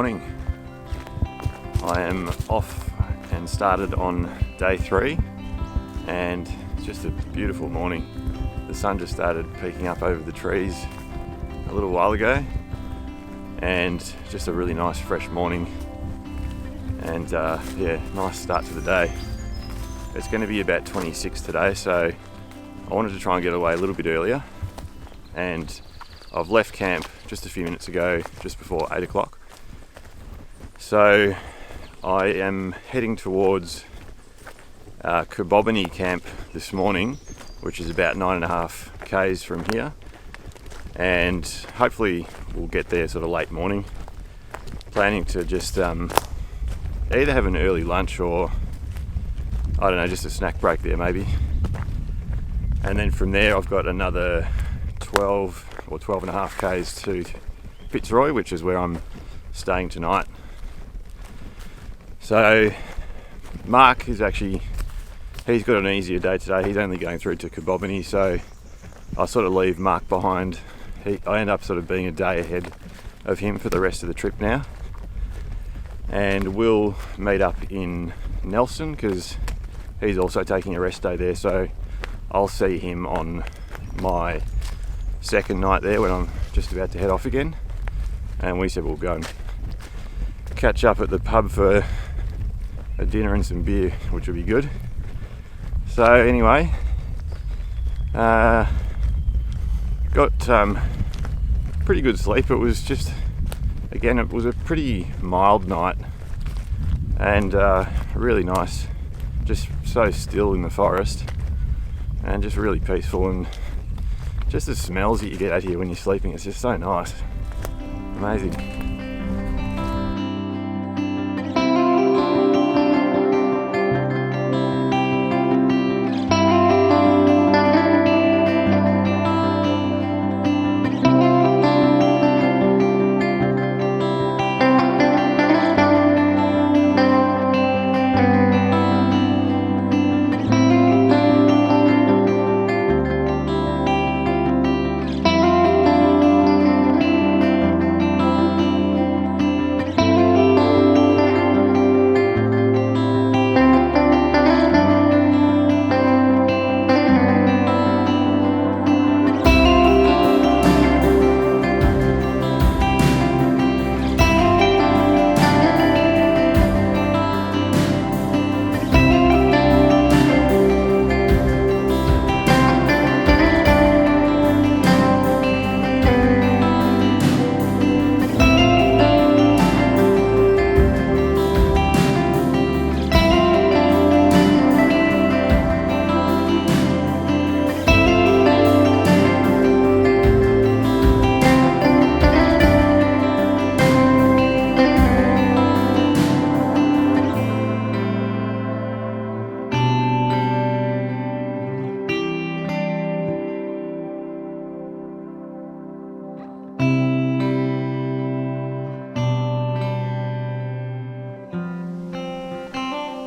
morning. I am off and started on day 3, and it's just a beautiful morning. The sun just started peeking up over the trees a little while ago, and just a really nice fresh morning, and nice start to the day. It's going to be about 26 today, so I wanted to try and get away a little bit earlier, and I've left camp just a few minutes ago, just before 8 o'clock. So I am heading towards Kerbobony Camp this morning, which is about 9.5 k's from here, and hopefully we'll get there sort of late morning. Planning to just either have an early lunch or, I don't know, just a snack break there maybe. And then from there I've got another 12 or 12.5 k's to Fitzroy, which is where I'm staying tonight. So Mark is he's got an easier day today. He's only going through to Kerbobony, so I sort of leave Mark behind. I end up sort of being a day ahead of him for the rest of the trip now. And we'll meet up in Nelson because he's also taking a rest day there, so I'll see him on my second night there when I'm just about to head off again. And we said we'll go and catch up at the pub for a dinner and some beer, which will be good. So anyway, got pretty good sleep. It was a pretty mild night, and really nice, just so still in the forest and just really peaceful, and just the smells that you get out here when you're sleeping, it's just so nice. Amazing.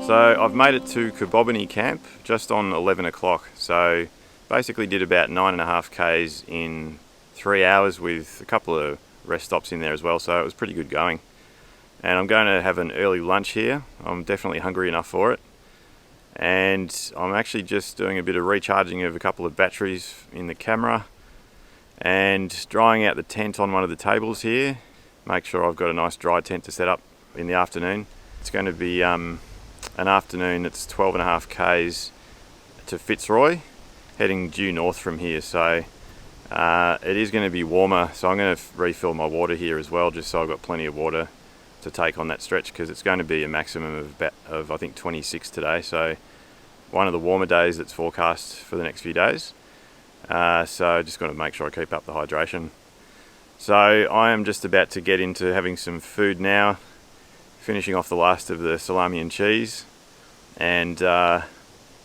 So I've made it to Kerbobony Camp just on 11 o'clock. So basically did about 9.5 k's in 3 hours with a couple of rest stops in there as well. So it was pretty good going. And I'm going to have an early lunch here. I'm definitely hungry enough for it. And I'm actually just doing a bit of recharging of a couple of batteries in the camera and drying out the tent on one of the tables here. Make sure I've got a nice dry tent to set up in the afternoon. It's going to be an afternoon that's 12.5 k's to Fitzroy, heading due north from here. So it is going to be warmer, so I'm going to refill my water here as well, just so I've got plenty of water to take on that stretch, because it's going to be a maximum of I think 26 today, so one of the warmer days that's forecast for the next few days. So just got to make sure I keep up the hydration. So I am just about to get into having some food now, finishing off the last of the salami and cheese, and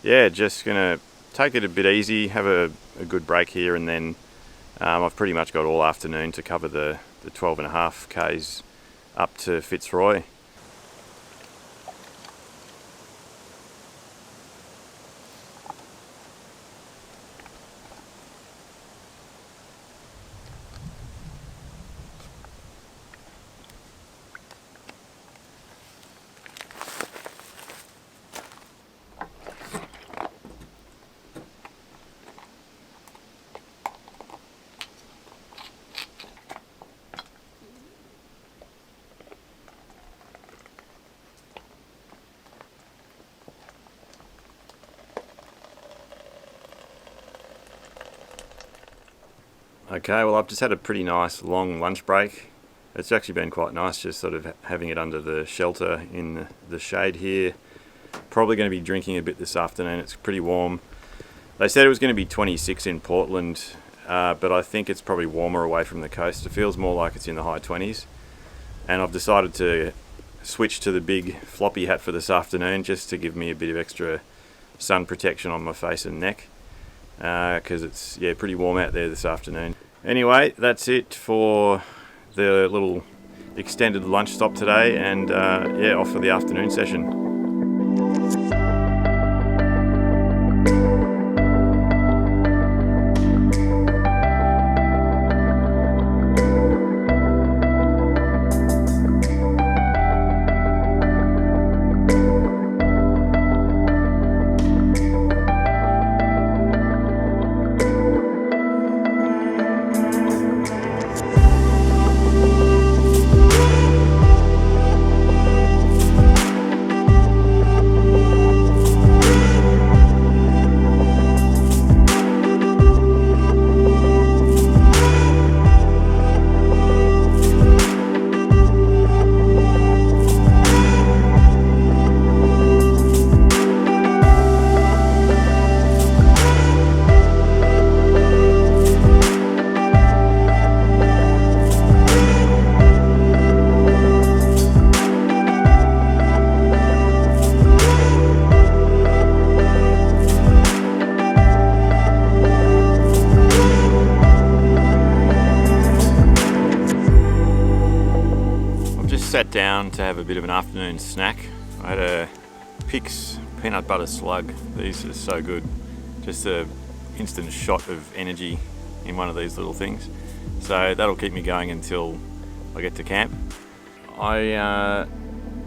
just gonna take it a bit easy, have a good break here, and then I've pretty much got all afternoon to cover the 12.5 k's up to Fitzroy. Okay, well I've just had a pretty nice long lunch break. It's actually been quite nice just sort of having it under the shelter in the shade here. Probably going to be drinking a bit this afternoon. It's pretty warm. They said it was going to be 26 in Portland, but I think it's probably warmer away from the coast. It feels more like it's in the high 20s. And I've decided to switch to the big floppy hat for this afternoon just to give me a bit of extra sun protection on my face and neck. Because it's pretty warm out there this afternoon. Anyway, that's it for the little extended lunch stop today, and off for the afternoon session. Sat down to have a bit of an afternoon snack. I had a Pix peanut butter slug. These are so good. Just a instant shot of energy in one of these little things. So that'll keep me going until I get to camp. I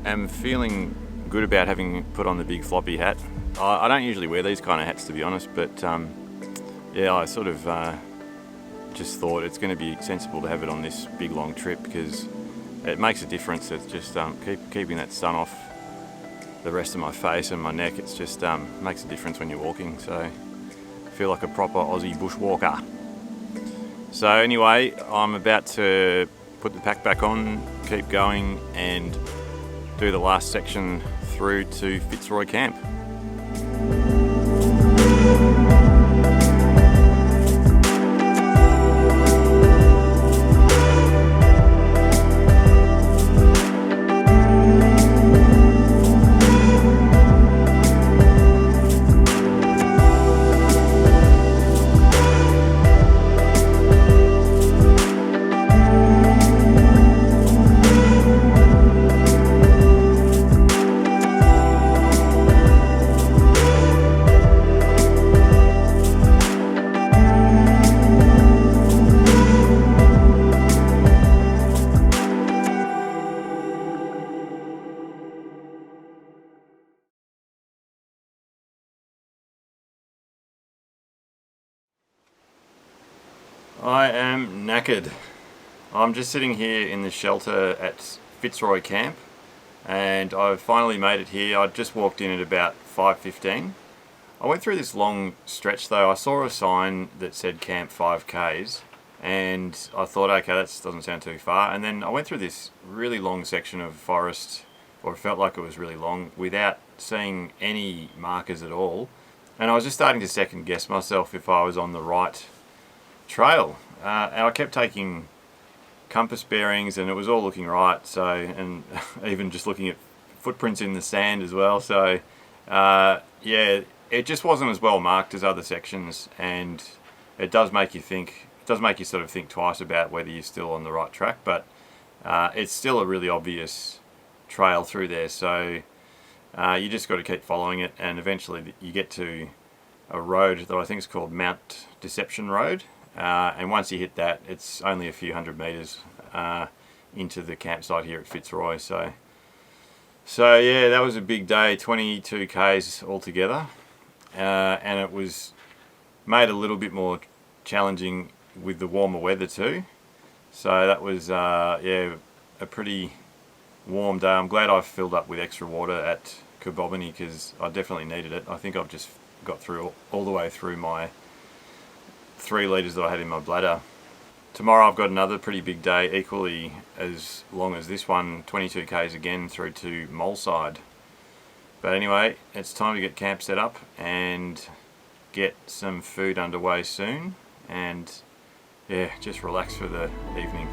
am feeling good about having put on the big floppy hat. I don't usually wear these kind of hats, to be honest, but I sort of just thought it's going to be sensible to have it on this big long trip because it makes a difference. It's just keeping that sun off the rest of my face and my neck. It's just makes a difference when you're walking. So I feel like a proper Aussie bushwalker. So anyway, I'm about to put the pack back on, keep going, and do the last section through to Fitzroy Camp. I am knackered. I'm just sitting here in the shelter at Fitzroy Camp and I've finally made it here. I just walked in at about 5:15. I went through this long stretch though. I saw a sign that said Camp 5Ks and I thought, okay, that doesn't sound too far. And then I went through this really long section of forest, or it felt like it was really long, without seeing any markers at all. And I was just starting to second guess myself if I was on the right trail, and I kept taking compass bearings and it was all looking right, so, and even just looking at footprints in the sand as well, so it just wasn't as well marked as other sections, and it does make you sort of think twice about whether you're still on the right track, but it's still a really obvious trail through there, so you just got to keep following it, and eventually you get to a road that I think is called Mount Deception Road. And once you hit that, it's only a few hundred metres into the campsite here at Fitzroy. So yeah, that was a big day, 22 Ks altogether, and it was made a little bit more challenging with the warmer weather too. So that was a pretty warm day. I'm glad I filled up with extra water at Kerbobony because I definitely needed it. I think I've just got through all the way through my 3 litres that I had in my bladder. tomorrow I've got another pretty big day, equally as long as this one, 22 k's again through to Moleside. But anyway, it's time to get camp set up and get some food underway soon, and yeah, just relax for the evening.